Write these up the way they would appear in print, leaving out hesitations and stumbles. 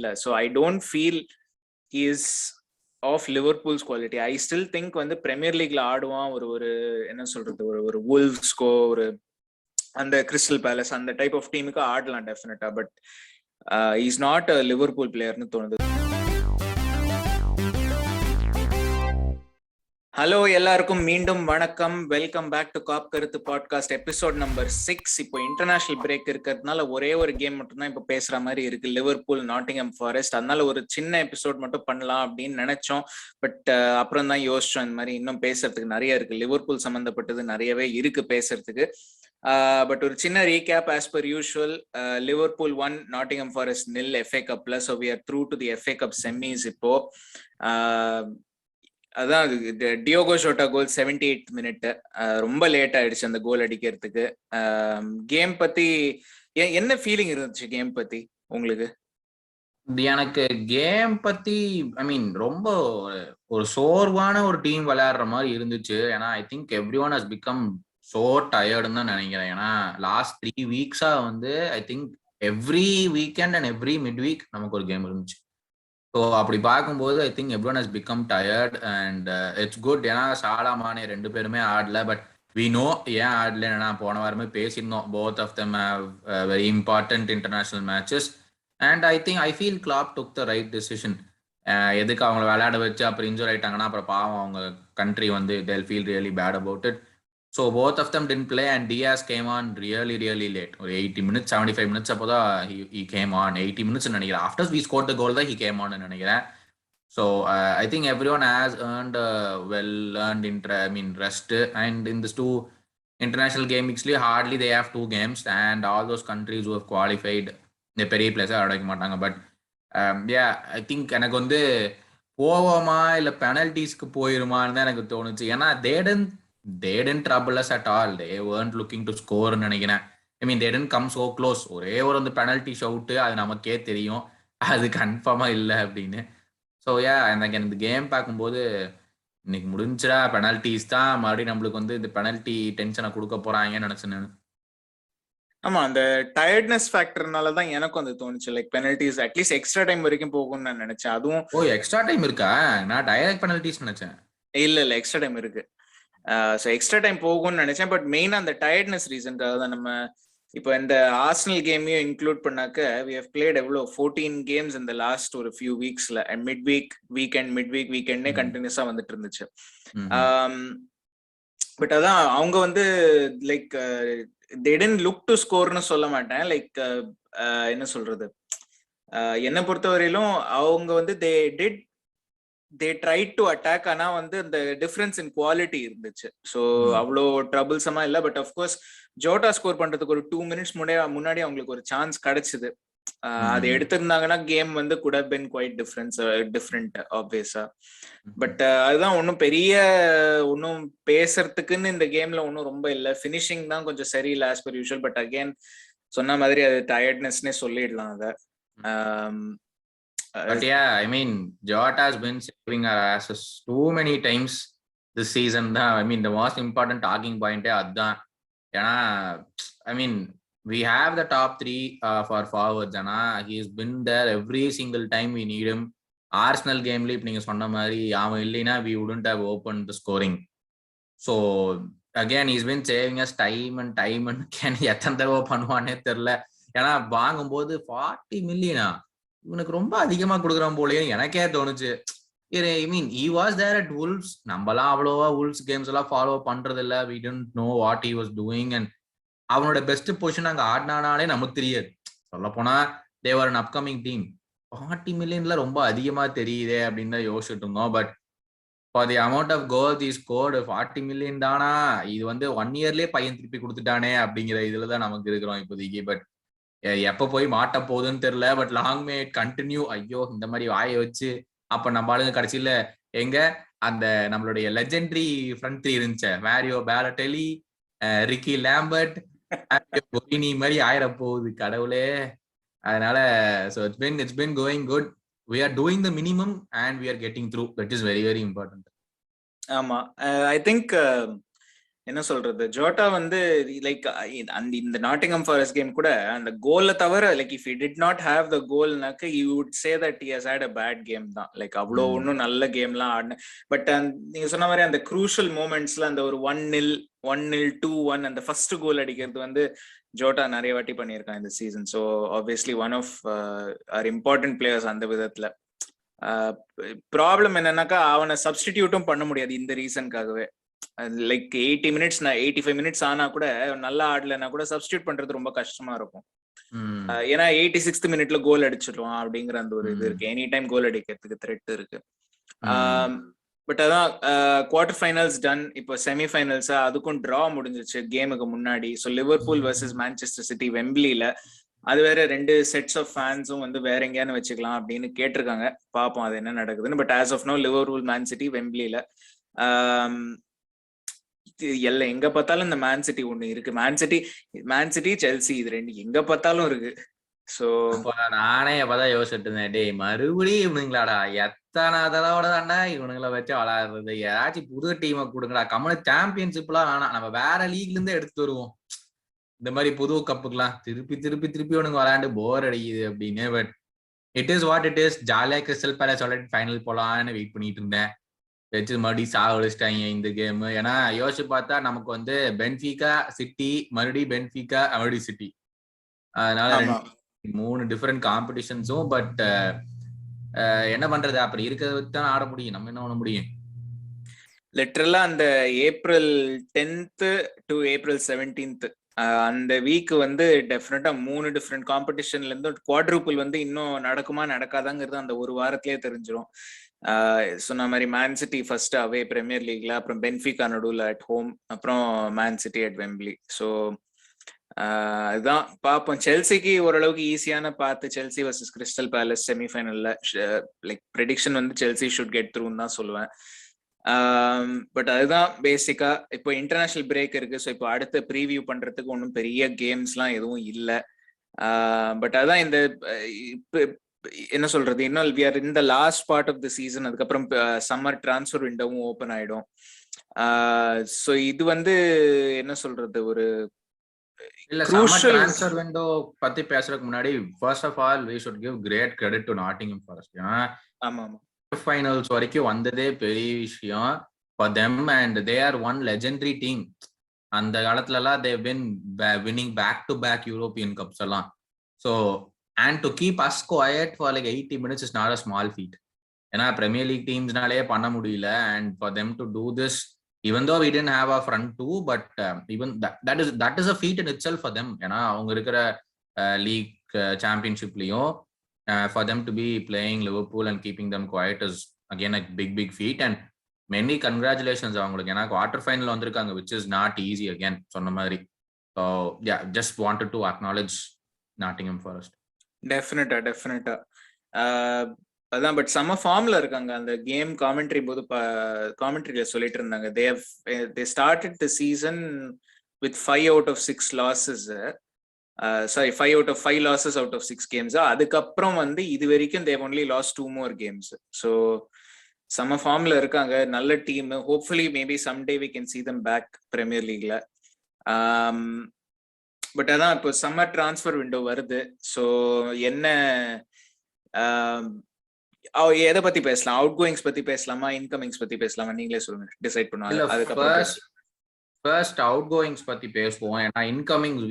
இல்ல. So I don't feel he is of Liverpool's quality. I still think வந்து premier லீக்ல ஆடுவான். ஒரு என்ன சொல்றது, ஒரு வுல்வ்ஸ்கோ, ஒரு அந்த கிறிஸ்டல் பேலஸ் அந்த டைப் ஆஃப் டீமுக்கு ஆடலாம் டெஃபினட்டா. But is not a Liverpool பிளேயர்னு தோணுது. ஹலோ, எல்லாருக்கும் மீண்டும் வணக்கம். வெல்கம் பேக் டு காப் கருத்து பாட்காஸ்ட் எபிசோட் நம்பர் 6. இப்போ இன்டர்நேஷனல் பிரேக் இருக்கிறதுனால ஒரே ஒரு கேம் மட்டும் தான் இப்போ பேசுற மாதிரி இருக்கு, லிவர்பூல் நாட்டிங்ஹாம் ஃபாரஸ்ட். அதனால ஒரு சின்ன எபிசோட் மட்டும் பண்ணலாம் அப்படின்னு நினைச்சோம். பட் அப்புறம் தான் யோசிச்சோம், இந்த மாதிரி இன்னும் பேசுறதுக்கு நிறைய இருக்கு, லிவர்பூல் சம்பந்தப்பட்டது நிறையவே இருக்கு பேசுறதுக்கு. பட் ஒரு சின்ன recap as per usual. Liverpool 1, Nottingham Forest 0 FA கப்ல. So we are through to the FA cup semis இப்போ. அதான் Diogo Jota goal 78th minute. ரொம்ப லேட் ஆயிடுச்சு அந்த கோல் அடிக்கிறதுக்கு. கேம் பத்தி என்ன ஃபீலிங் இருந்துச்சு கேம் பத்தி உங்களுக்கு? எனக்கு கேம் பத்தி ரொம்ப ஒரு சோர்வான ஒரு டீம் விளையாடுற மாதிரி இருந்துச்சு. ஏன்னா I think every one has become so டயர்டுன்னு தான் நினைக்கிறேன். ஏன்னா லாஸ்ட் 3 வீக்ஸா வந்து I think every weekend and every mid week நமக்கு ஒரு கேம் இருந்துச்சு. ஸோ அப்படி பார்க்கும்போது I think every one has become tired and it's good. ஏன்னா சாலா மானே 2 பேருமே ஆடல. பட் வி நோ ஏன் ஆடலன்னா போன வாரமே பேசியிருந்தோம். Both of them have very important international matches and I think I feel Klopp took the right decision. எதுக்கு அவங்களை விளையாட வச்சு அப்புறம் இன்ஜூர் ஆயிட்டாங்கன்னா அப்புறம் பாவம் அவங்க கண்ட்ரி வந்து they'll feel really bad about it. So both of them didn't play and Diaz came on really late. ஒரு 80 minutes 75 minutes அப்போதான் he came on. 80 minutes நினைக்கிறேன். After we scored the goal தான் he came on நினைக்கிறேன். So I think everyone has earned well-earned rest. And in this 2 international game weeksly hardly they have 2 games and all those countries who have qualified இந்த பெரிய பிளேஸை அடைக்க மாட்டாங்க. But I think எனக்கு வந்து போவோமா இல்லை பெனல்டிஸ்க்கு போயிருமான்னு தான் எனக்கு தோணுச்சு. ஏன்னா they didn't trouble us at all. They weren't looking to score நினைக்கிறேன். they didn't come so close. ஒரே ஒரு அந்த பெனல்டி ஷவுட் அது நமக்கே தெரியும் அது கன்ஃபார்மா இல்லை அப்படின்னு. ஸோ எனக்கு இந்த கேம் பார்க்கும்போது இன்னைக்கு முடிஞ்சுடா, பெனல்டிஸ் தான் மறுபடியும் நம்மளுக்கு வந்து இந்த பெனல்டி டென்ஷனை கொடுக்க போறாங்கன்னு நினைச்சேன் நான். ஆமா, அந்த டயர்ட்னஸ் ஃபேக்டர்னால தான் எனக்கும் அது தோணுச்சு. Like penalties at least extra time வரைக்கும் போகும்னு நான் நினைச்சேன். அதுவும் எக்ஸ்ட்ரா டைம் இருக்கா? நான் டைரக்ட் பெனல்டிஸ் நினைச்சேன். இல்ல எக்ஸ்ட்ரா டைம் இருக்கு. ஸோ எக்ஸ்ட்ரா டைம் போகும்னு நினைச்சேன். பட் மெயினா அந்த டயர்ட்னஸ் ரீசன்காக தான். நம்ம இப்போ இந்த ஆர்சனல் கேமையும் இன்க்ளூட் பண்ணாக்க we have played எவ்வளோ 14 கேம்ஸ் இந்த லாஸ்ட் ஒரு ஃபியூ வீக்ஸ்ல. மிட் வீக்கெண்டே கண்டினியூஸா வந்துட்டு இருந்துச்சு. பட் அதான் அவங்க வந்து like they didn't look to scoreன்னு சொல்ல மாட்டேன். லைக் என்ன சொல்றது, என்னை பொறுத்தவரையிலும் அவங்க வந்து they tried to attack. ஆனா வந்து இந்த டிஃபரன்ஸ் இன் குவாலிட்டி இருந்துச்சு. ஸோ அவ்வளோ ட்ரபிள்ஸமா இல்லை. பட் அஃப்கோர்ஸ் ஜோட்டா ஸ்கோர் பண்றதுக்கு ஒரு 2 minutes முன்னாடி அவங்களுக்கு ஒரு சான்ஸ் கிடைச்சது. அதை எடுத்திருந்தாங்கன்னா கேம் வந்து could have been quite different ஆப்வியஸா. பட் அதுதான் ஒன்றும் ஒன்றும் பேசுறதுக்குன்னு இந்த கேம்ல ஒன்றும் ரொம்ப இல்லை. ஃபினிஷிங் தான் கொஞ்சம் சரியில்லை as per usual. But again சொன்ன மாதிரி அது டயர்ட்னஸ்னே சொல்லிடலாம் அதை. But Jota has been saving our asses too many times this season. The most important talking point அதுதான். ஏன்னா we have the top 3 for forwards. ஆனா he has been there every single time we need him. Arsenal gameல இப்ப நீங்க சொன்ன மாதிரி அவன் இல்லைன்னா we wouldn't have opened the scoring. So again he's been saving us time and எத்தனை தடவை பண்ணுவானே தெரியல. ஏன்னா வாங்கும்போது 40 million இவனுக்கு ரொம்ப அதிகமா கொடுக்குறான் போலயே எனக்கே தோணுச்சு. he was there at Wolves. நம்மலாம் அவ்வளோவா Wolves கேம்ஸ் எல்லாம் ஃபாலோ பண்றது இல்ல. we didn't know what he was doing and அவனோட பெஸ்ட் பொசிஷன் அங்க ஆடினானே நமக்கு தெரியாது. சொல்ல போனா they were an upcoming team. 40 million ரொம்ப அதிகமா தெரியுதே அப்படின்னு தான் யோசிச்சுட்டு இருந்தோம். But for the amount of goals he scored 40 million தானா, இது வந்து 1 yearலயே பையன் திருப்பி கொடுத்துட்டானே அப்படிங்கிற இதுலதான் நமக்கு இருக்கிறோம் இப்போதைக்கு. பட் எப்ப போய் மாட்ட போகுதுன்னு தெரியல. But long may continue. ஐயோ, இந்த மாதிரி வாயை வச்சு அப்ப நம்ம ஆளுங்க கடைசியில எங்க அந்த நம்மளுடைய லெஜெண்டரி ஃப்ரண்ட் 3 இருந்துச்சு, மேரியோ பேலட்டெலி, ரிக்கி லேம்பர்ட் மாதிரி ஆயிட போகுது கடவுளே. அதனால so it's been going good. We are doing the minimum and we are getting through. That is very very important. ஆமா, I think என்ன சொல்றது, ஜோட்டா வந்து லைக் அந்த இந்த நாட்டிங்ஹாம் ஃபாரஸ்ட் கேம் கூட அந்த கோல்ல தவிர like if he did not have the கோல்னாக்க you would say that he has had a bad game தான். லைக் அவ்வளோ ஒன்றும் நல்ல கேம்லாம் ஆடின. பட் நீங்க சொன்ன மாதிரி அந்த க்ரூஷியல் மூமெண்ட்ஸ்ல அந்த ஒரு 1-0 1-0 2-1 அந்த ஃபர்ஸ்ட் கோல் அடிக்கிறது வந்து ஜோட்டா நிறைய வாட்டி பண்ணியிருக்கான் இந்த season. So obviously one of our important players அந்த விதத்துல. ப்ராப்ளம் என்னன்னாக்கா அவனை சப்ஸ்டிடியூட்டும் பண்ண முடியாது இந்த ரீசனுக்காகவே. லைக் 80 மினிட்ஸ் 85 மினிட்ஸ் ஆனா கூட நல்லா ஆடலைன்னா கூட சப்ஸ்டியூட் பண்றது ரொம்ப கஷ்டமா இருக்கும். ஏன்னா 86th மினிட்ல கோல் அடிச்சிடுவான் அப்படிங்கிற அந்த ஒரு இது இருக்கு. எனி டைம் கோல் அடிக்கிறதுக்கு த்ரெட் இருக்கு. பட் அதான் குவார்டர் ஃபைனல்ஸ் டன். இப்போ செமி ஃபைனல்ஸா அதுக்கும் டிரா முடிஞ்சிச்சு கேமுக்கு முன்னாடி. So Liverpool versus Manchester City வெம்பிலில. அது வேற 2 செட்ஸ் ஆஃப் ஃபேன்ஸும் வந்து வேற எங்கேயானு வச்சுக்கலாம் அப்படின்னு கேட்டிருக்காங்க. பார்ப்போம் அது என்ன நடக்குதுன்னு. But as of now Liverpool Man City வெம்பிலில. எல்லாம் எங்க பார்த்தாலும் இந்த மேன் சிட்டி ஒண்ணு இருக்கு. மேன் சிட்டி செல்சி இது ரெண்டு எங்க பார்த்தாலும் இருக்கு. சோ நானே எப்பதான் யோசிச்சுட்டு இருந்தேன், டேய் மறுபடியும் இவனுங்களாடா, எத்தனை தடவை தாண்டா இவனுங்களை வச்சு விளையாடுறது, ஏதாச்சும் புது டீமை கொடுங்கடா, கம்மனு சாம்பியன்ஷிப் எல்லாம் வேணாம், நம்ம வேற லீக்ல இருந்து எடுத்துட்டு வருவோம், இந்த மாதிரி புது கப்புக்கெல்லாம் திருப்பி திருப்பி திருப்பி உனக்கு விளையாண்டு போர் அடிக்குது அப்படின்னு. But it is what it is. ஜாலியா கிறிஸ்டல் பேலஸ் ஆல்ரெடி ஃபைனல் போலான்னு வெயிட் பண்ணிட்டு இருந்தேன். வச்சு மறுபடியும் சாவடிச்சிட்டாங்க இந்த கேம். ஏன்னா யோசிச்சு பார்த்தா நமக்கு வந்து பென்ஃபிகா சிட்டி, மறுபடியும் பென்ஃபிகா மறுபடியும் சிட்டி, அதனால 3 டிஃபரெண்ட் காம்படிஷன்ஸும். பட் என்ன பண்றது, அப்படி இருக்கிறத வச்சு தான் ஆட முடியும், நம்ம என்ன பண்ண முடியும். லிட்டரலா அந்த April 10th to April 17th அந்த வீக் வந்து டெஃபினட்டா 3 டிஃப்ரெண்ட் காம்படிஷன்ல இருந்து குவாட்ரூப்பிள் வந்து இன்னும் நடக்குமா நடக்காதாங்கிறது அந்த ஒரு வாரத்திலேயே தெரிஞ்சிடும். சொன்ன மாதிரி Man City first away premier லீக்ல, அப்புறம் பென்ஃபிகா நடுவில் அட் ஹோம், அப்புறம் Man City at Wembley. So அதுதான் பார்ப்போம். செல்சிக்கு ஓரளவுக்கு ஈஸியான பார்த்து செல்சி வர்சஸ் கிறிஸ்டல் பேலஸ் செமிஃபைனல்ல. லைக் ப்ரெடிக்ஷன் வந்து செல்சி ஷுட் கெட் த்ரூன்னு தான் சொல்லுவேன். பட் அதுதான் பேசிக்கா. இப்போ இன்டர்நேஷனல் பிரேக் இருக்கு. ஸோ இப்போ அடுத்த ப்ரீவியூ பண்றதுக்கு ஒன்றும் பெரிய கேம்ஸ்லாம் எதுவும் இல்லை. பட் அதான் இந்த என்ன சொல்றது, இன்னும் we are in the last part of the season. அதுக்கப்புறம் சம்மர் டிரான்ஸ்ஃபர் விண்டோவும் ஓப்பன் ஆயிடும். ஸோ இது வந்து என்ன சொல்றது, ஒரு இல்ல சம்மர் ட்ரான்ஸ்ஃபர் விண்டோ பத்தி பேசுறதுக்கு முன்னாடி first of all we should give great credit to Nottingham Forest. ஏன்னா ஆமா ஃபைனல்ஸ் வரைக்கும் வந்ததே பெரிய விஷயம் for them and they are one legendary team. அந்த காலத்துல எல்லாம் they have been winning back to back European cups எல்லாம். So and to keep us quiet for like 80 minutes is not a small feat. ஏன்னா premier league டீம்ஸ்னாலே பண்ண முடியல. and for them to do this, even though we didn't have a front two, but even that is a feat in itself for them. ஏன்னா அவங்க இருக்கிற league சாம்பியன்ஷிப்லயும் for them to be playing Liverpool and keeping them quiet is again a big feat and many congratulations அவங்களுக்கு. ஏன்னா quarter final வந்திருக்காங்க, which is not easy again சொன்ன மாதிரி. So yeah, just wanted to acknowledge Nottingham Forest. டெஃபினட்டா அதான். But செம்ம ஃபார்ம்ல இருக்காங்க. அந்த கேம் காமெண்ட்ரி போது காமெண்ட்ரியில சொல்லிட்டு இருந்தாங்க, they started the season with 5 out of 6 losses. 5 out of 5 losses out of 6 games. அதுக்கப்புறம் வந்து இது வரைக்கும் they have only lost 2 more games. So செம்ம ஃபார்ம்ல இருக்காங்க, நல்ல team. Hopefully maybe someday we can see them back premier லீக்ல. But அதான் இப்போ சம்மர் டிரான்ஸ்ஃபர் விண்டோ வருது. ஸோ என்ன எதை பத்தி பேசலாம், அவுட் கோயிங்ஸ் பத்தி பேசலாமா, இன்கமிங்ஸ் பத்தி பேசலாமா, நீங்களே சொல்லுங்க, டிசைட் பண்ணுவாங்க. அதுக்கப்புறம் ஃபர்ஸ்ட் அவுட் கோயிங்ஸ் பத்தி பேசுவோம். ஏன்னா incomings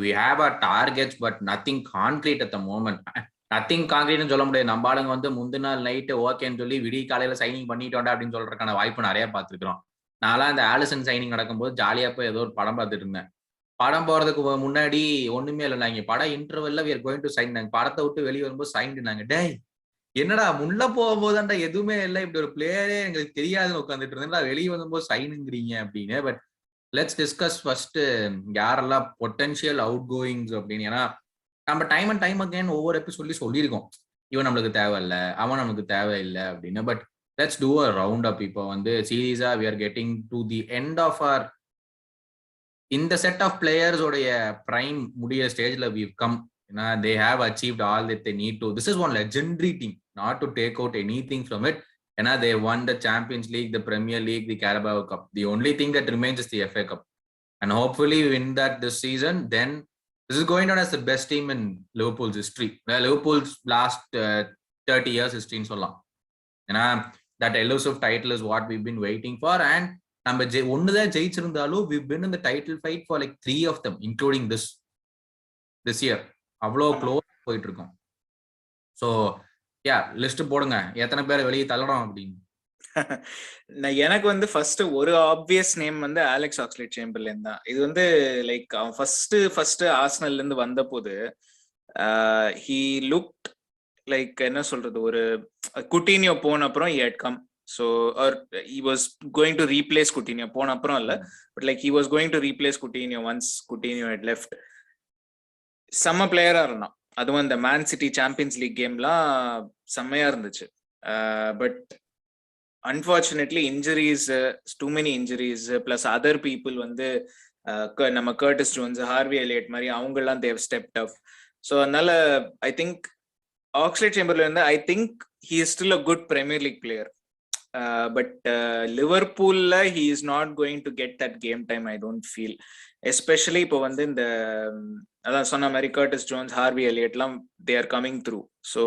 we have our targets but nothing concrete at the moment. Nothing கான்கிரீட்னு சொல்ல முடியாது. நம்ம ஆளுங்க வந்து முந்தின நாள் நைட்டு ஓகேன்னு சொல்லி விடிய காலையில சைனிங் பண்ணிட்டோண்டா அப்படின்னு சொல்றதுக்கான வாய்ப்பு நிறைய பார்த்துருக்கோம். நான்லாம் அந்த ஆலிசன் சைனிங் நடக்கும்போது ஜாலியா போய் ஏதோ ஒரு படம் பார்த்துட்டு இருந்தேன். படம் போறதுக்கு முன்னாடி ஒண்ணுமே இல்லை, நாங்க படம் இன்டர்வெல்ல we are going to sign. நாங்க படத்தை விட்டு வெளியே வரும்போது சைன் நாங்க, டேய் என்னடா முள்ள போகும்போதுண்டா எதுவுமே இல்லை, இப்படி ஒரு பிளேயரே எங்களுக்கு தெரியாதுன்னு உட்காந்துட்டு இருந்தேன்டா, வெளியே வரும்போது சைனுங்கிறீங்க அப்படின்னு. பட் லெட்ஸ் டிஸ்கஸ் ஃபர்ஸ்ட் யாரெல்லாம் பொட்டன்ஷியல் அவுட் கோயிங்ஸ் அப்படின்னு. ஏன்னா நம்ம டைம் அண்ட் டைம் அகைன் ஒவ்வொரு எபிசோட்லயும் சொல்லியிருக்கோம், இவன் நம்மளுக்கு தேவையில்லை, அவன் நமக்கு தேவையில்லை அப்படின்னு. But let's do a round up. இப்போ வந்து சீரீஸா we are getting to the end of our இந்த செட் ஆஃப் பிளேயர்ஸோடைய பிரைம் முடிய ஸ்டேஜ்ல we've come. ஏன்னா they have achieved all that they need to. This is one legendary team, not to take out anything from it. ஏன்னா they won the Champions League, the Premier League, the Carabao Cup. The only thing that remains is the FA Cup, and hopefully win that this season. Then this is going on as the best team in Liverpool's history. Liverpool's last 30 years history ன்னு சொல்லலாம். ஏன்னா that elusive title is what we've been waiting for, and நம்ம ஒண்ணுதான் ஜெயிச்சிருந்தாலும் we've been in the title fight for like 3 of them, including this year. அவ்வளோ close போயிட்டு இருக்கோம். So yeah list போடுங்க, எத்தனை பேர் வெளியே தள்ளணும் அப்படின்னு. எனக்கு வந்து ஃபர்ஸ்ட் ஒரு ஆப்வியஸ் நேம் வந்து அலெக்ஸ் ஆக்ஸ்லேட் சேம்பர்லேன் தான். இது வந்து லைக் அவன் ஃபர்ஸ்ட் ஆர்சனல்ல இருந்து வந்த போது ஹி லுக்ட் லைக் என்ன சொல்றது, ஒரு குட்டினியோ போன அப்புறம் he had come, so or he was going to replace Coutinho போன அப்புறம் இல்ல, but like he was going to replace Coutinho once Coutinho had left. செம்ம பிளேயரா இருந்தான், அதுவும் அந்த மேன் சிட்டி சாம்பியன்ஸ் லீக் கேம்லாம் செம்மையா இருந்துச்சு. But unfortunately injuries, too many injuries plus other people வந்து நம்ம கர்டிஸ் ஜோன்ஸ், ஹார்வி எலியட் மாதிரி அவங்கெல்லாம் தேவ் ஸ்டெப்ட் அப். ஸோ அதனால ஐ திங்க் ஆக்ஸ்லேட் சேம்பர்ல இருந்து I think he is still a good premier league player. But லிவர்பூல்ல he is not going to get that game time, I don't feel. Especially இப்போ வந்து இந்த அதான் சொன்ன மாதிரி கர்டிஸ் ஜோன்ஸ், ஹார்வி எலியட்லாம் they are coming through. So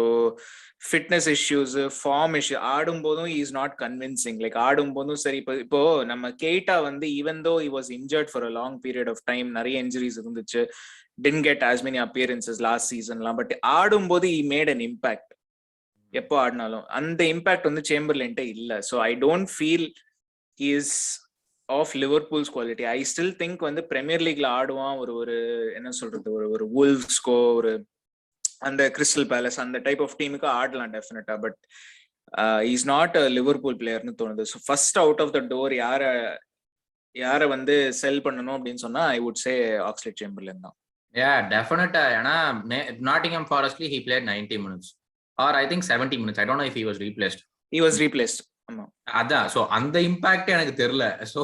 fitness issues, form issue, ஆடும்போதும் is not convincing. Like ஆடும்போதும் சரி, இப்போ நம்ம கேட்டா வந்து even though he was injured for a long period of time, நிறைய இன்ஜுரிஸ் இருந்துச்சு, didn't get as many appearances last seasonலாம், பட் ஆடும்போது he made an impact. எப்போ ஆடினாலும் அந்த இம்பாக்ட் வந்து சேம்பர்லேன்ட்ட இல்ல. So I don't feel he is of Liverpool's quality. I still think வந்து பிரீமியர் லீக்ல ஆடுவான், ஒரு என்ன சொல்றது, ஒரு wolvesco, ஒரு அந்த கிறிஸ்டல் பேலஸ் அந்த டைப் ஆஃப் டீமுக்கு ஆடலாம் டெஃபினட்டா. But is not a Liverpool பிளேயர்னு தோணுது. So first out of the door யார வந்து செல் பண்ணணும் அப்படின்னு சொன்னா ஐ வுட் சே ஆக்ஸ்லேட் சேம்பர்லேன் தான். Yeah, definitely. ஏன்னா Nottingham Forestly he played 90 minutes or I think 70 minutes. I don't know if he was replaced. He was replaced. ஆமா, அதான். ஸோ அந்த இம்பாக்ட் எனக்கு தெரியல. ஸோ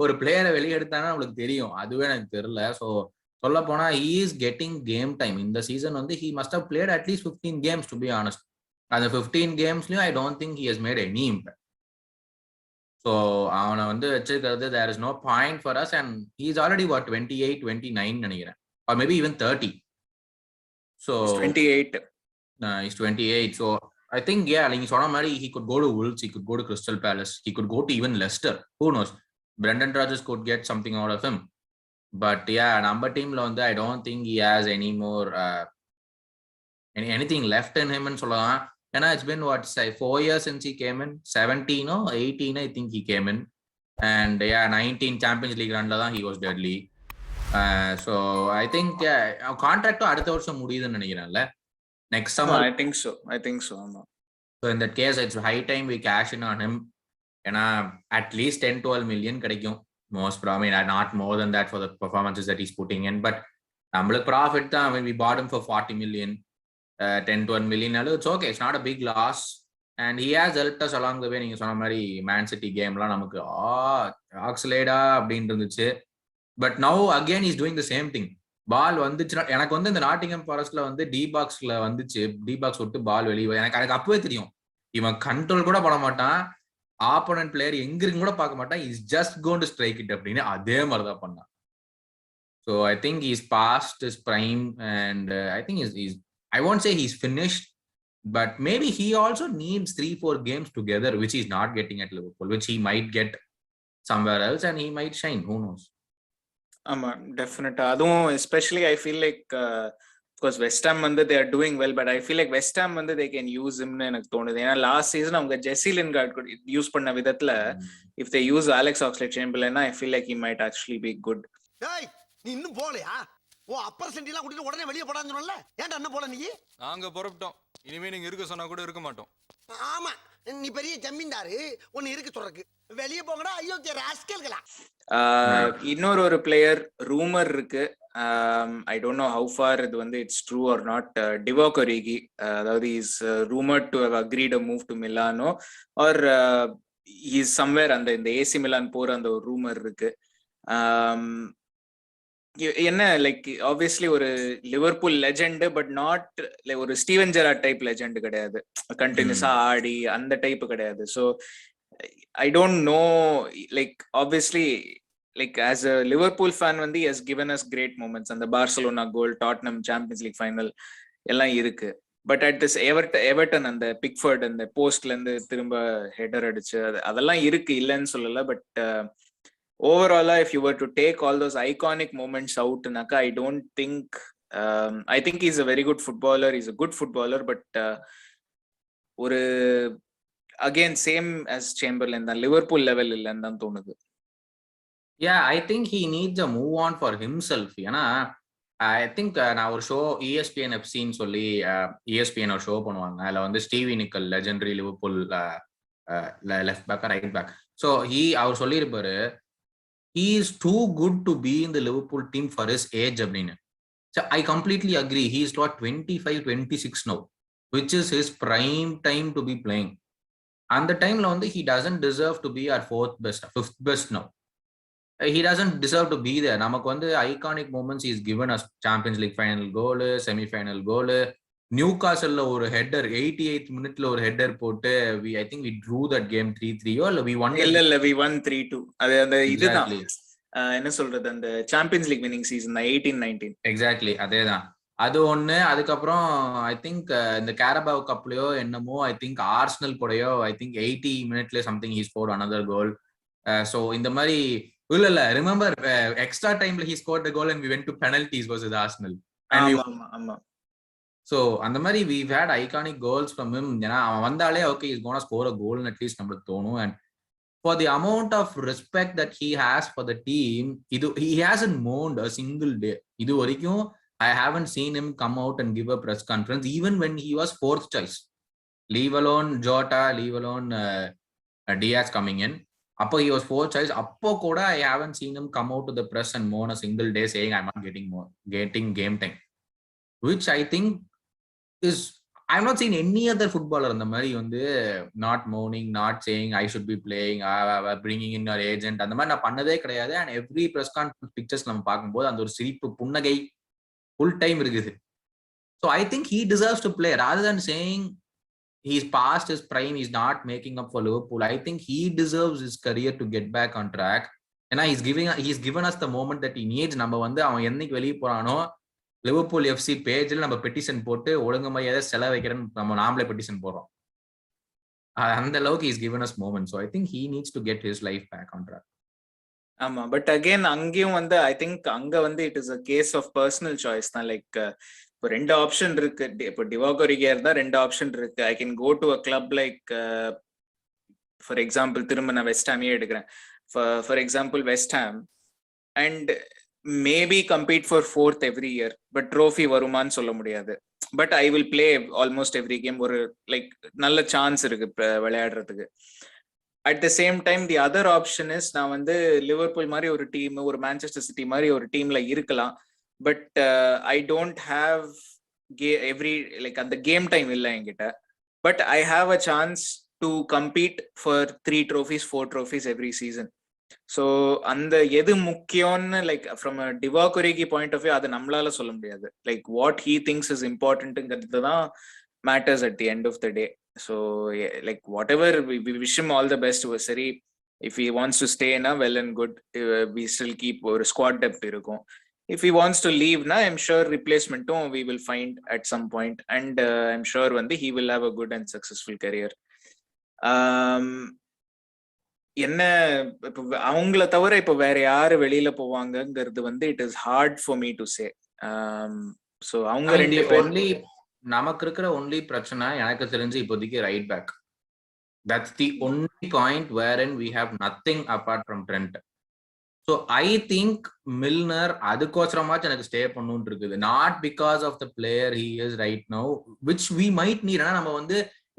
ஒரு பிளேயரை வெளியே எடுத்தாங்கன்னா நம்மளுக்கு தெரியும், அதுவே எனக்கு தெரியல. ஸோ சொல்ல போனா he is getting game time இந்த சீசன் வந்து he must have played at least 15 games to be honest. அந்த 15 கேம்ஸ்லயும் I don't think he has made any impact. So அவனை வந்து வச்சிருக்கிறது there is no point for us, and he is already what 28 29 நினைக்கிறேன், or maybe even 30. So he's 28. He's 28. So I think yeah, like you saw மாதிரி he could go to Wolves, he could go to Crystal Palace, he could go to even Leicester, who knows. Brendan Rodgers could get something out of him. But yeah, நம்ம டீம்ல வந்து I don't think he has any more anything left in him ன்னு சொல்லலாம். ஏன்னா it's been what 4 years since he came in, 17 or 18 I think he came in, and yeah 19 Champions League runல தான் he was deadly. So I think contract அடுத்த வருஷம் முடியுதுன்னு நினைக்கிறேன்ல, next summer. I think so ஆமா. So in that case it's high time we cash in on him. ஏன்னா at least 10-12 million கிடைக்கும் most probably, not more than that for the performances that he's putting in, but நம்மளுக்கு profit தான் when we bought him for 40 million, 10-12 million, it's okay, it's not a big loss, and he has helped us along the way. நீங்க சொன்ன மாதிரி Man city கேம்லாம் நமக்கு ஆக்ஸ்லேடா அப்படின்னு இருந்துச்சு, but now again is doing the same thing. Ball வந்துச்சுன்னா எனக்கு வந்து இந்த நாட்டிங்ஹாம் ஃபாரஸ்ட்ல வந்து டி பாக்ஸ்ல வந்துச்சு, டி பாக்ஸ் விட்டு பால் வெளியே, எனக்கு அப்பவே தெரியும் இவன் கண்ட்ரோல் கூட பண்ண மாட்டான், ஆப்போனன்ட் பிளேயர் எங்க இருக்கு கூட பார்க்க மாட்டான், is just going to strike it அப்படின்னு அதே மாதிரி தான் பண்ணான். So I think is past is prime, and I think is I won't say he's finished, but maybe he also needs 3-4 games together, which he's not getting at Liverpool, which he might get somewhere else, and he might shine, who knows. ஆமா டெஃபினட்டா. அதுவும் especially I feel like because West Ham வந்து they are doing well, but I feel like West Ham வந்து they can use him னு எனக்கு தோணுது. ஏன்னா last season அவங்க ஜெஸி லின்கார்ட் யூஸ் பண்ண விதத்துல if they use Alex Oxlade-Chamberlain, I feel like he might actually be good. டேய் நீ இன்னும் போலையா? ஓ அப்பர் சென்டிலாம் கூட்டிட்டு உடனே வெளிய போடான்னு சொன்னல, ஏன்டா என்ன போல நீ? நாங்க புறப்பட்டோம், இனிமே நீங்க இருக்க சொன்னா கூட இருக்க மாட்டோம். ஆமா நீ பெரிய ஜமீன்தாரு, உன்னை இருக்க சொல்றக்கு வெளிய போங்கடா. அயோக்கிய ராஸ்கல்களா. இன்னொரு ஒரு பிளேயர் ரூமர் இருக்கு, I don't know how far இது வந்து it's true or not. Divock Origi, அதாவது is rumoured to have agreed a move to Milano or is somewhere அந்த இந்த ஏசி மிலான் போற அந்த ஒரு ரூமர் இருக்கு. என்ன லைக் ஆப்வியஸ்லி ஒரு லிவர்பூல் லெஜெண்ட், பட் நாட் ஒரு ஸ்டீவன் ஜெரார்ட் டைப் லெஜெண்ட் கிடையாது, கண்டினியூஸா ஆடி அந்த டைப் கிடையாது. So I don't know, like obviously like as a Liverpool fan வந்து has given us great moments. அந்த Barcelona goal, Tottenham champions league final எல்லாம் இருக்கு. பட் அட் திஸ் எவர்டன் அந்த பிக்ஃபர்ட் அந்த போஸ்ட்ல இருந்து திரும்ப ஹெடர் அடிச்சு அதெல்லாம் இருக்கு, இல்லைன்னு சொல்லல. But overall, if you were to take all those iconic moments out, Naka, I don't think. I think he's a very good footballer. He's a good footballer, but or again, same as Chamberlain, the Liverpool level illan thonudhu. Yeah, I think he needs a move on for himself. I think நான் ஒரு show ESPN எஃப்சின்னு சொல்லி ESPN ஒரு show பண்ணுவாங்க. அதில் வந்து Stevie Nicol legendary Liverpool left back right back. So அவர் சொல்லியிருப்பாரு, he is too good to be in the Liverpool team for his age அப்படின்னு. So I completely agree. He is not 25, 26 now, which is his prime time to be playing. And the time la he doesn't deserve to be our fifth best now. He doesn't deserve to be there. Namakku வந்து iconic moments he's given us. Champions League final goal, semi final goal, நியூகாசல்ல ஒரு header 88th மினிட்ல ஒரு header போட்டு I think we drew that game 3-3 or we won. இல்ல we won 3-2. அது அந்த இதுதான் என்ன சொல்றது, அந்த champions league winning season 18-19. Exactly அதேதான். அது ஒண்ணு. அதுக்கப்புறம் ஐ திங்க் இந்த கேரபாவ் கப்லயோ என்னமோ ஐ திங்க் ஆர்சனல் கூடயோ ஐ திங்க் 80 மினிட்ல something he scored another goal. So இந்த மாதிரி இல்ல ரிமெம்பர் எக்ஸ்ட்ரா டைம்ல he scored a goal and we went to penalties versus Arsenal. ஆமா. So அந்த மாதிரி we've had iconic goals from him. ஏன்னா அவன் வந்தாலே okay he's gonna score a goal at least நம்மளுக்கு தோணும். And for the amount of respect that he has for the team, he hasn't moaned a single day. இது வரைக்கும் I haven't seen him come out and give a press conference even when he was fourth choice. Leave alone Jota, leave alone Diaz coming in. அப்போ he was fourth choice. அப்போ கூட I haven't seen him come out to the press and moan a single day saying I'm not getting game time. Which I think is, I've not seen any other footballer அந்த மாதிரி வந்து not moaning, not saying I should be playing, bringing in your agent, அந்த மாதிரி நான் பண்ணதே கிடையாது. And every press conference pictures நம்ம பார்க்கும்போது அந்த ஒரு சிரிப்பு புன்னகை full time இருக்குது. So I think he deserves to play rather than saying he's past his prime, he's not making up for Liverpool. I think he deserves his career to get back on track. And he's given us the moment that he needs. நம்ம வந்து அவன் என்னைக்கு வெளியே போறானோ Liverpool FC பேஜ்ல நம்ம petition போட்டு ஒழுங்கு மரியாதை செலவு வைக்கிறேன்னு நாமளே பெட்டிஷன் போடுறோம். அந்த அளவுக்கு is given us moment. So I think he needs to get his life back on track. ஆமா, பட் அகைன் அங்கேயும் வந்து ஐ திங்க் அங்க வந்து it is a case of personal choice தான். லைக் இப்போ 2 ஆப்ஷன் இருக்கு. இப்போ டிவாக் ஒரிகியா இருந்தா 2 ஆப்ஷன் இருக்கு. I can go to a club like for example திரும்ப நான் வெஸ்ட் ஹாமையே எடுக்கிறேன். For example West Ham and maybe compete for 4th every year, but trophy வருமான்னு சொல்ல முடியாது. But I will play almost every game. ஒரு like நல்ல chance இருக்கு விளையாடுறதுக்கு. At the same time the other option is நான் வந்து லிவர்பூல் மாதிரி ஒரு டீம், ஒரு மான்செஸ்டர் சிட்டி மாதிரி ஒரு டீம்ல இருக்கலாம். But I don't have every like அந்த கேம் டைம் இல்லை என்கிட்ட. But I have a chance to compete for 3 trophies 4 trophies every season. So அந்த எது முக்கியம்னு like from a Divock Origi point of view அதை நம்மளால சொல்ல முடியாது. Like what he thinks is இம்பார்ட்டன்ட்ங்கிறது தான் matters at the end of the day. So like whatever we wish him all the best. சரி, if he wants to stay na well and good, we still keep ஒரு squad depth இருக்கும். If he wants to leave na, I'm sure replacement we will find at some point, and I'm sure வந்து he will have a good and successful career. என்ன இப்போ அவங்கள தவிர இப்போ வேற யாரு வெளியில போவாங்கங்கிறது வந்து it is hard for me to say. So அவங்க 2 பேர் நமக்கு இருக்கிற ஒன்லி பிரச்சனை எனக்கு தெரிஞ்சு இப்போதைக்கு right back. That's the only point where we have nothing apart from Trent. So I think Milner அதுக்கோசரமாச்சும் எனக்கு ஸ்டே பண்ணணும்னு இருக்குது. Not because of the player he is right now, which we might need. ஆனால் நம்ம வந்து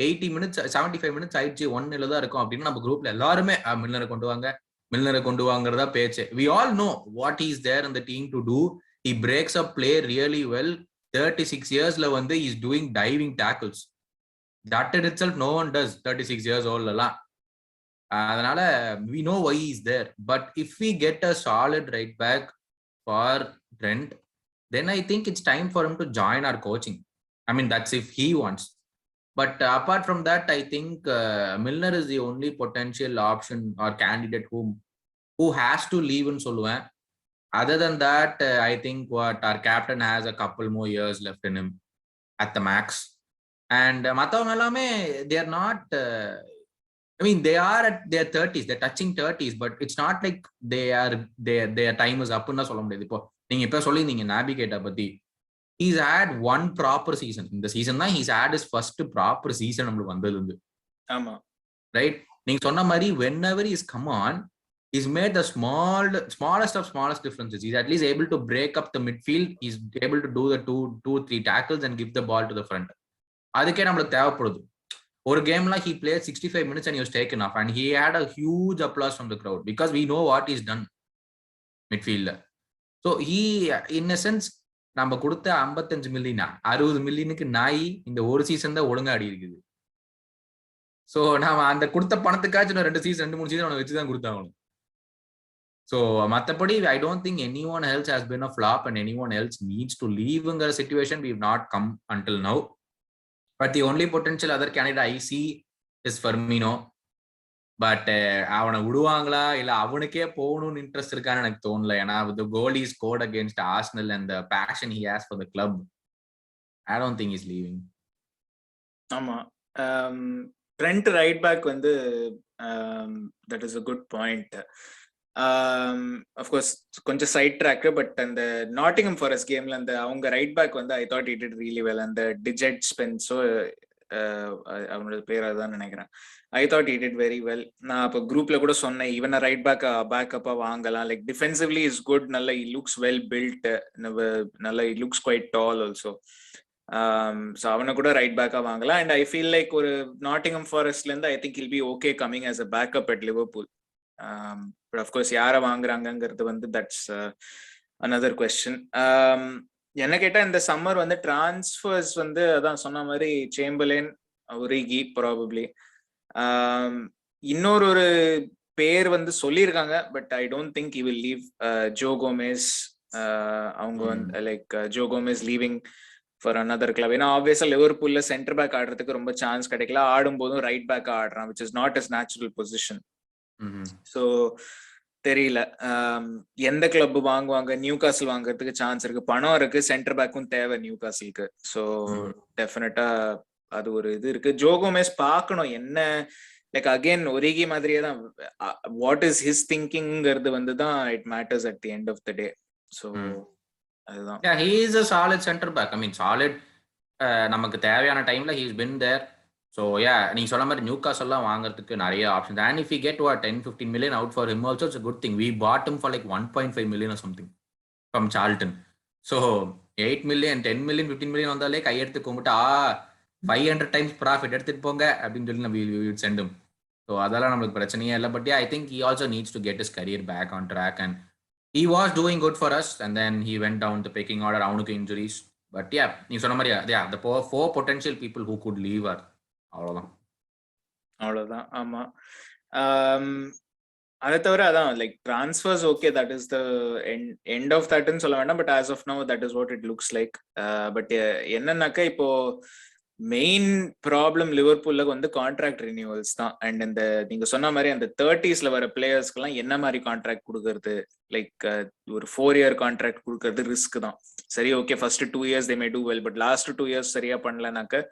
80 minutes 75 minutes ஆயிடுச்சு 1-0 தான் இருக்கும் அப்படின்னு நம்ம குரூப்ல எல்லாருமே மில்னரை கொண்டு வாங்குறதா பேச்சு. We all know what is there in the team to do. He breaks up play really well. 36 yearsல வந்து is doing diving tackles. That it itself no one does 36 years ஓல்ட்லாம். அதனால we know why he is there. But if we get a solid right back for Trent, then I think it's time for him to join our coaching. I mean, that's if he wants. But apart from that, I think Milner is the only potential option or candidate who has to leave in சொல்லுவேன். Other than that, I think what our captain has a couple more years left in him at the max. And மத்தவங்க எல்லாமே they are not I mean, they are at their 30s, they're touching 30s, but it's not like their time is up ன்னு சொல்ல முடியாது. இப்போ நீங்க இப்ப சொல்லியிருந்தீங்க நாபிகேட்டா பத்தி, he's had one proper season. இந்த சீசன் தான் he's had his first proper season நம்மளுக்கு வந்தது இருந்து. ஆமா, ரைட்? நீங்க சொன்ன மாதிரி whenever he's come on, he's made the smallest differences. He's at least able to break up the midfield. He's able to do the two 3 tackles and give the ball to the front. அதுக்கே நம்மளுக்கு தேவைப்படுது. ஒரு கேம்ல he played 65 minutes and he was taken off, and he had a huge applause from the crowd because we know what he's done midfielder. So he, in a sense, நம்ம கொடுத்த 55 millionaire 60 மில்லியனுக்கு நாய் இந்த ஒரு சீசன் தான் ஒழுங்கா ஆடி இருக்குது. So நாம அந்த கொடுத்த பணத்துக்காச்சும் 2 3 சீசன் அவனை வச்சுதான் கொடுத்தாங்க. ஸோ மற்றபடி I don't think anyone else has been a flop and anyone else needs to leave in the situation. We've not come until now. But the only potential other candidate I see is Firmino. But அவனை விடுவாங்களா இல்ல அவனுக்கே போகணும்னு interest இருக்கான்னு எனக்கு தோணல. ஏன்னா the goal he scored against Arsenal and the passion he has for the club, I don't think he's leaving. ஆமா, Trent right back வந்து that is a good point. Of course கொஞ்சம் சைட் ட்ராக், பட் அந்த Nottingham forest கேம்ல அந்த அவங்க right back வந்து I thought he did really well. அந்த Z ஸ்பென்ஸோ அவனோட பேர் அதுதான் நினைக்கிறேன். I thought he did very well. நான் அப்போ குரூப்ல கூட சொன்னேன், இவனை ரைட் பேக்கப்பா வாங்கலாம். லைக் டிஃபென்சிவ்லி இஸ் குட், நல்ல he looks well built, நல்ல he looks quite tall also. So அவனை கூட ரைட் பேக்கா வாங்கலாம். அண்ட் ஐ ஃபீல் லைக் ஒரு நாட்டிங்ஹாம் ஃபாரஸ்ட்ல இருந்து I think he'll be okay coming as a backup at Liverpool. But of course யாரை வாங்குறாங்கிறது வந்து தட்ஸ் another question. என்ன கேட்டா இந்த சம்மர் வந்து டிரான்ஸ்ஃபர்ஸ் வந்து அதான் சொன்ன மாதிரி சேம்பர்லேன், ஒரிகி ப்ராபப்ளி. இன்னொரு பேர் வந்து சொல்லியிருக்காங்க, but I don't think he will leave. Joe Gomez, அவங்க வந்து like Joe Gomez leaving for another club. ஏன்னா ஆப்வியஸா லிவர்பூல்ல சென்டர் பேக் ஆடுறதுக்கு ரொம்ப சான்ஸ் கிடைக்கல, ஆடும் போதும் ரைட் பேக் ஆடுறான், which is not his natural position. So தெரியல எந்த கிளப் வாங்குவாங்க. நியூ காசில் வாங்குறதுக்கு சான்ஸ் இருக்கு, பணம் இருக்கு, சென்டர் பேக்கும் தேவை நியூ காசிலுக்கு. ஸோ டெஃபினட்டா அது ஒரு இது இருக்கு. ஜோ கோமேஸ் பார்க்கணும் என்ன, லைக் அகெயின் ஒரிகி மாதிரியே தான், வாட் இஸ் ஹிஸ் திங்கிங்கிறது வந்து தான் it matters at the end of the day. So அதுதான். Yeah, he is a solid center back. I mean, solid. நமக்கு தேவையான டைம்ல he has been there. So yeah, நீங்க சொன்ன மாதிரி நியூ காசல்லாம் வாங்குறதுக்கு நிறைய options. And if we get what 10-15 million out for him also, it's a good thing. We bought him for like 1.5 million or something from Charlton. So 8 million, 10 million, 15 million வந்தாலே கையெடுத்து கும்பிட்டு 500 times profit எடுத்துட்டு போங்க அப்படின்னு சொல்லி நம்ம we would send him. So அதெல்லாம் நம்மளுக்கு பிரச்சனையே இல்லை. But yeah, I think he also needs to get his career back on track, and he was doing good for us, and then he went down the pecking order, அவனுக்கு injuries. But yeah, நீங்க சொன்ன மாதிரி yeah, the four potential people who could leave are அவ்வளவுதான். ஆமா, அதை தவிர அதான் like transfers okay, that is the end of தட்னு சொல்ல வேண்டாம். But as of now that is what it looks like. But என்னன்னாக்கா இப்போ மெயின் ப்ராப்ளம் லிவர்பூல்ல வந்து கான்ட்ராக்ட் ரினியூவல்ஸ் தான். அண்ட் இந்த நீங்க சொன்ன மாதிரி அந்த 30s வர பிளேயர்ஸ்க்கெல்லாம் என்ன மாதிரி கான்ட்ராக்ட் கொடுக்கறது, லைக் ஒரு 4 year கான்ட்ராக்ட் கொடுக்கறது ரிஸ்க் தான். சரி, okay, first 2 years they may do well, but last 2 years சரியா பண்ணலனாக்க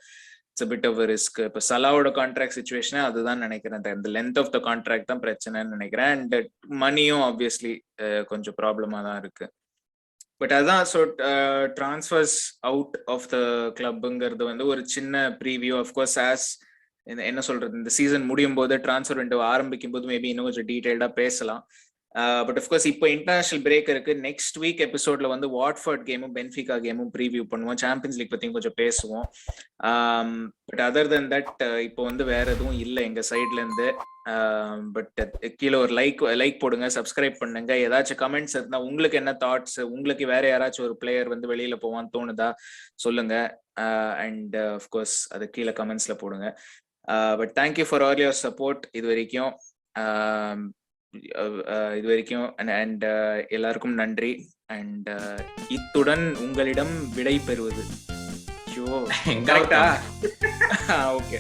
it's a bit of a risk. இப்போ சலாவோட கான்ட்ராக்ட் சிச்சுவேஷனே அதுதான் நினைக்கிறேன், இந்த லென்த் ஆஃப் த கான்ட்ராக்ட் தான் பிரச்சனைன்னு நினைக்கிறேன். அண்ட் மணியும் ஆப்வியஸ்லி கொஞ்சம் ப்ராப்ளமா தான் இருக்கு. பட் அதான், so transfers out of the கிளப்புங்கிறது வந்து ஒரு சின்ன ப்ரீவியூ. அஃப்கோர்ஸ் ஆஸ் என்ன சொல்றது, இந்த சீசன் முடியும் போது டிரான்ஸ்ஃபர் விண்டோ ஆரம்பிக்கும் போது மேபி இன்னும் கொஞ்சம் டீடைல்டா பேசலாம். பட் அஃப்கோர்ஸ் இப்போ இன்டர்நேஷனல் பிரேக் இருக்கு. நெக்ஸ்ட் வீக் எபிசோட்ல வந்து வாட்ஃபோர்ட் கேமும் பென்ஃபிகா கேமும் ப்ரீவியூ பண்ணுவோம், சாம்பியன்ஸ் லீக் பத்தியும் கொஞ்சம் பேசுவோம். பட் அதர் தென் தட் இப்போ வந்து வேற எதுவும் இல்லை எங்க சைட்ல இருந்து. பட் கீழே ஒரு லைக் போடுங்க, சப்ஸ்கிரைப் பண்ணுங்க. ஏதாச்சும் கமெண்ட்ஸ் இருந்தா, உங்களுக்கு என்ன தாட்ஸ், உங்களுக்கு வேற யாராச்சும் ஒரு பிளேயர் வந்து வெளியில போவான்னு தோணுதா சொல்லுங்க. அண்ட் அஃப்கோர்ஸ் அது கீழே கமெண்ட்ஸ்ல போடுங்க. But thank you for all your support இது வரைக்கும். இது வரைக்கும் அண்ட் எல்லாருக்கும் நன்றி. அண்ட் இத்துடன் உங்களிடம் விடை பெறுவது. கரெக்டா? ஓகே.